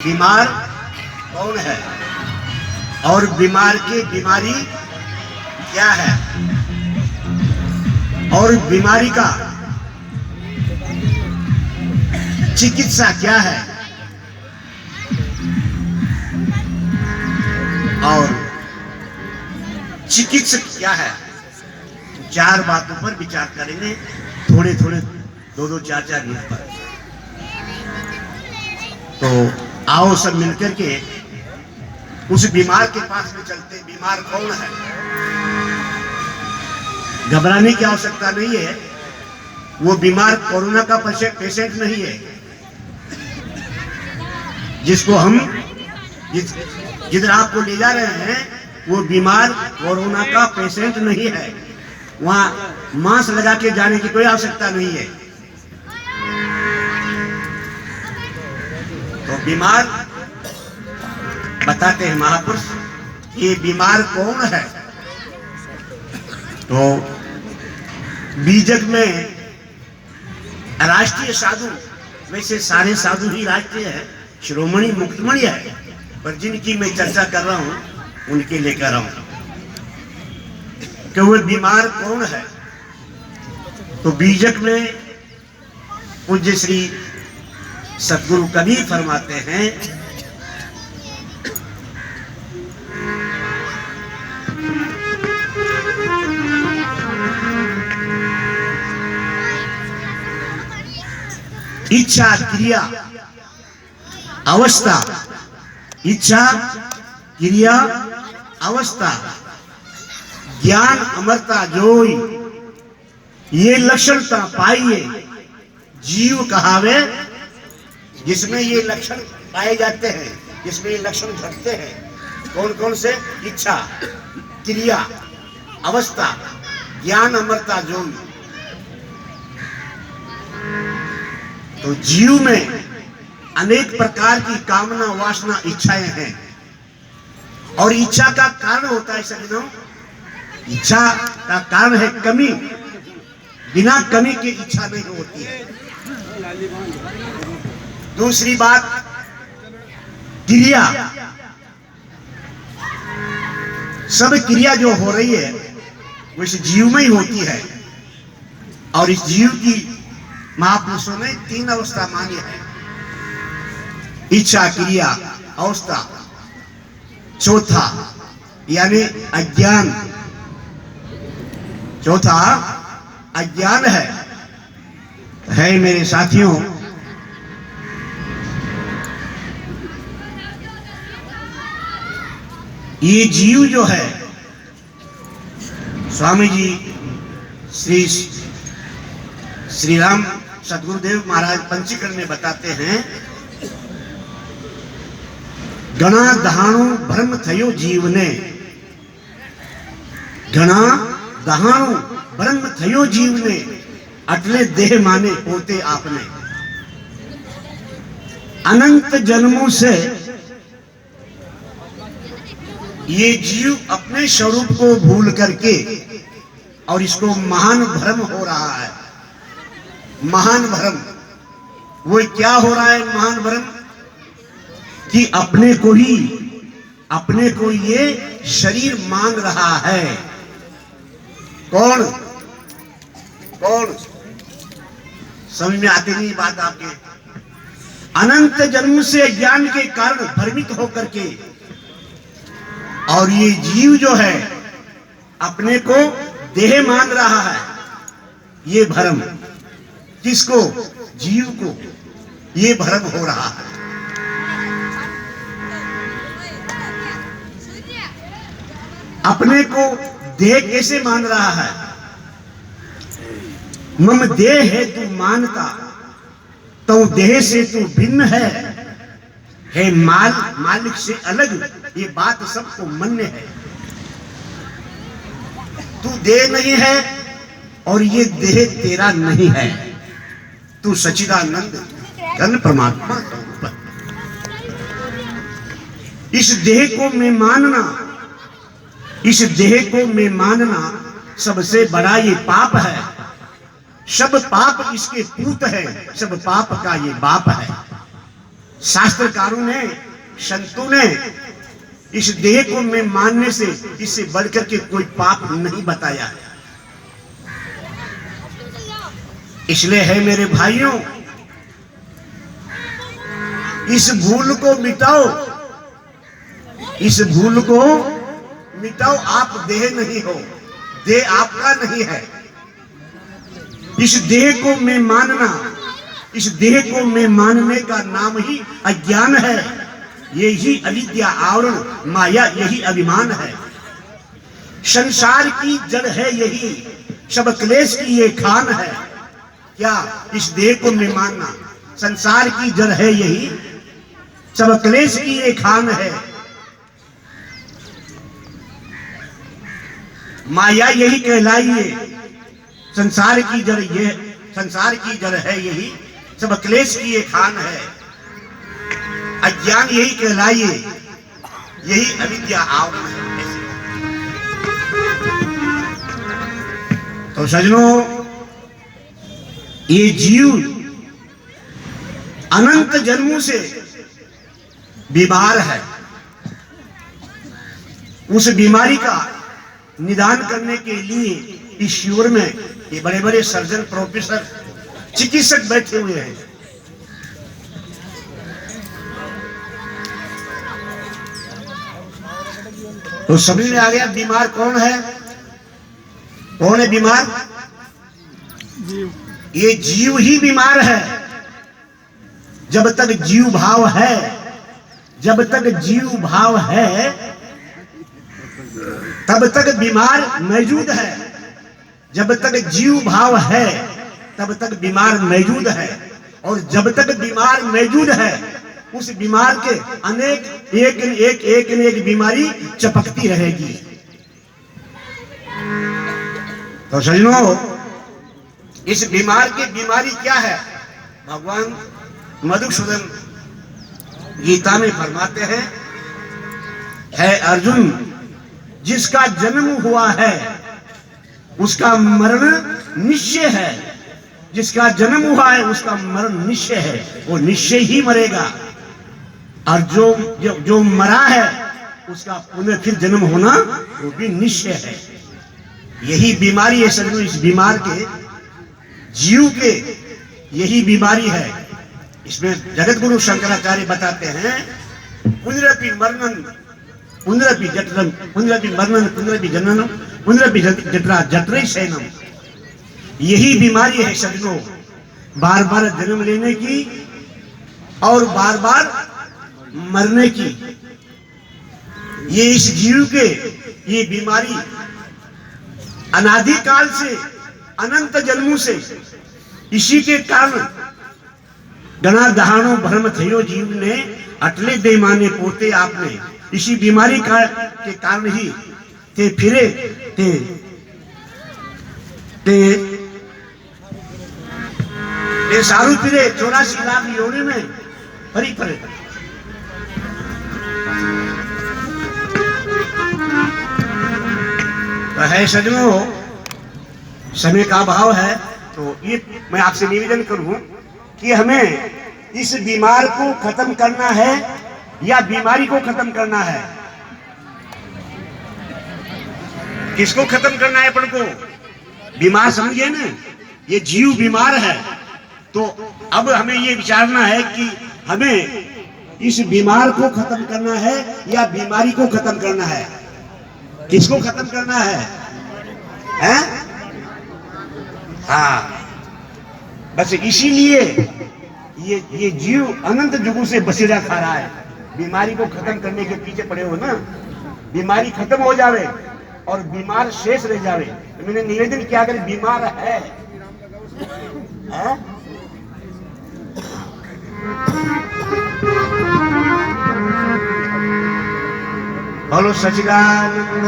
बीमार कौन है और बीमार की बीमारी क्या है और बीमारी का चिकित्सा क्या है और चिकित्सक क्या है। चार बातों पर विचार करेंगे, थोड़े थोड़े दो चार मिनट पर। तो आओ सब मिलकर के उस बीमार के पास में चलते। बीमार कौन है? घबराने की आवश्यकता नहीं है। वो बीमार कोरोना का पेशेंट नहीं है जिसको हम जिधर आपको ले जा रहे हैं। वो बीमार कोरोना का पेशेंट नहीं है। वहां मास्क लगा के जाने की कोई आवश्यकता नहीं है। तो बीमार बताते हैं महापुरुष, ये बीमार कौन है। तो बीजक में राष्ट्रीय साधु, वैसे सारे साधु ही राष्ट्रीय है, शिरोमणि मुक्तमणि है, पर जिनकी मैं चर्चा कर रहा हूं उनके लेकर रहा हूं कि वो बीमार कौन है। तो बीजक में पूज्य श्री सतगुरु कबीर फरमाते हैं, इच्छा क्रिया अवस्था, इच्छा क्रिया अवस्था, ज्ञान अमरता जोई, ये लक्षणता पाइए जीव कहावे। जिसमें ये लक्षण पाए जाते हैं, जिसमें ये लक्षण घटते हैं, कौन कौन से? इच्छा क्रिया अवस्था ज्ञान अमरता जोई। तो जीव में अनेक प्रकार की कामना वासना इच्छाएं हैं और इच्छा का कारण होता है सज्जनों, इच्छा का कारण है कमी। बिना कमी की इच्छा नहीं होती है। दूसरी बात क्रिया, सब क्रिया जो हो रही है वो इस जीव में ही होती है। और इस जीव की महापुरुषों ने तीन अवस्था मानी है, इच्छा क्रिया अवस्था। चौथा यानी अज्ञान, चौथा अज्ञान है मेरे साथियों। ये जीव जो है, स्वामी जी श्री राम सतगुरुदेव महाराज पंचीकरण में बताते हैं, घना दहाणु भ्रम थयो जीवने, घना दहाणु भ्रम थयो जीवने, अटले देह माने पोते आपने। अनंत जन्मों से ये जीव अपने स्वरूप को भूल करके, और इसको महान भ्रम हो रहा है। महान भ्रम वो क्या हो रहा है? महान भ्रम कि अपने को ये शरीर मान रहा है। कौन समझ में आती नहीं बात आपके? अनंत जन्म से ज्ञान के कारण भ्रमित होकर के, और ये जीव जो है अपने को देह मान रहा है। ये भ्रम किसको? जीव को ये भ्रम हो रहा है। अपने को देह कैसे मान रहा है? मम देह है तू मानता, तो देह से तू भिन्न है मालिक से अलग। ये बात सबको मान्य है। तू देह नहीं है और ये देह तेरा नहीं है। तू सच्चिदानंद घन परमात्मा स्वरूप है। इस देह को मैं मानना, इस देह को मैं मानना सबसे बड़ा ये पाप है। सब पाप इसके पूत है, सब पाप का ये बाप है। शास्त्रकारों ने, संतों ने इस देह को मैं मानने से इससे बढ़कर के कोई पाप नहीं बताया है। इसलिए है मेरे भाइयों, इस भूल को मिटाओ, इस भूल को मिटाओ। आप देह नहीं हो, देह आपका नहीं है। इस देह को मैं मानना, इस देह को मैं मानने का नाम ही अज्ञान है। यही अविद्या, आवरण, माया, यही अभिमान है। संसार की जड़ है यही, सब क्लेश की ये खान है। क्या? इस देह को मैं मानना, संसार की जड़ है यही, सब क्लेश की ये खान है। माया यही कहलाइए, संसार की जड़ ये, संसार की जड़ है यही, सब क्लेश की ये खान है। अज्ञान यही कहलाइए, यही अविद्या आवरण है। तो सज्जनों, ये जीव अनंत जन्मों से बीमार है। उस बीमारी का निदान करने के लिए इस शिविर में ये बड़े बड़े सर्जन, प्रोफेसर, चिकित्सक बैठे हुए हैं। तो समझ में आ गया बीमार कौन है? कौन है बीमार? ये जीव ही बीमार है। जब तक जीव भाव है, जब तक जीव भाव है, तब तक बीमार मौजूद है। जब तक जीव भाव है, तब तक बीमार मौजूद है। और जब तक बीमार मौजूद है, उस बीमार के अनेक एक बीमारी चपकती रहेगी। तो सज्जनों, इस बीमार की बीमारी क्या है? भगवान मधुसूदन गीता में फरमाते हैं, है अर्जुन, जिसका जन्म हुआ है उसका मरण निश्चय है। जिसका जन्म हुआ है उसका मरण निश्चय है, वो निश्चय ही मरेगा। और जो मरा है उसका पुनः फिर जन्म होना वो भी निश्चय है। यही बीमारी है सज्जनों, इस बीमार के, जीव के यही बीमारी है। इसमें जगत गुरु शंकराचार्य बताते हैं, पुनरपि मरणं पुनरपि जठरं पुनरपि मरणं पुनरपि जननं पुनरपि जठरा जठरै शयनम। यही बीमारी है सज्जनों, बार बार जन्म लेने की और बार बार मरने की। ये इस जीव के ये बीमारी अनादिकाल से, अनंत जन्मों से, इसी के कारण गणा दहानो भ्रम थयो जीव ने अटले दे माने पोते आपने। इसी बीमारी के कारण ही ते फिरे ते सारू फिरे 84 लाख योनि में फरी फरे। तो है सज्जनों, समय का अभाव है, तो ये मैं आपसे निवेदन करूं कि हमें इस बीमार को खत्म करना है या बीमारी को खत्म करना है? किसको खत्म करना है? अपन को बीमार समझिए ना, ये जीव बीमार है। तो अब हमें ये विचारना है कि हमें इस बीमार को खत्म करना है या बीमारी को खत्म करना है? किसको खत्म करना है? हैं? हाँ, बस इसीलिए ये जीव अनंत जुगों से बसेरा खा रहा है। बीमारी को खत्म करने के पीछे पड़े हो ना, बीमारी खत्म हो जावे और बीमार शेष रह जावे। तो मैंने निवेदन किया, अगर बीमार है? बोलो सच्चिदानंद।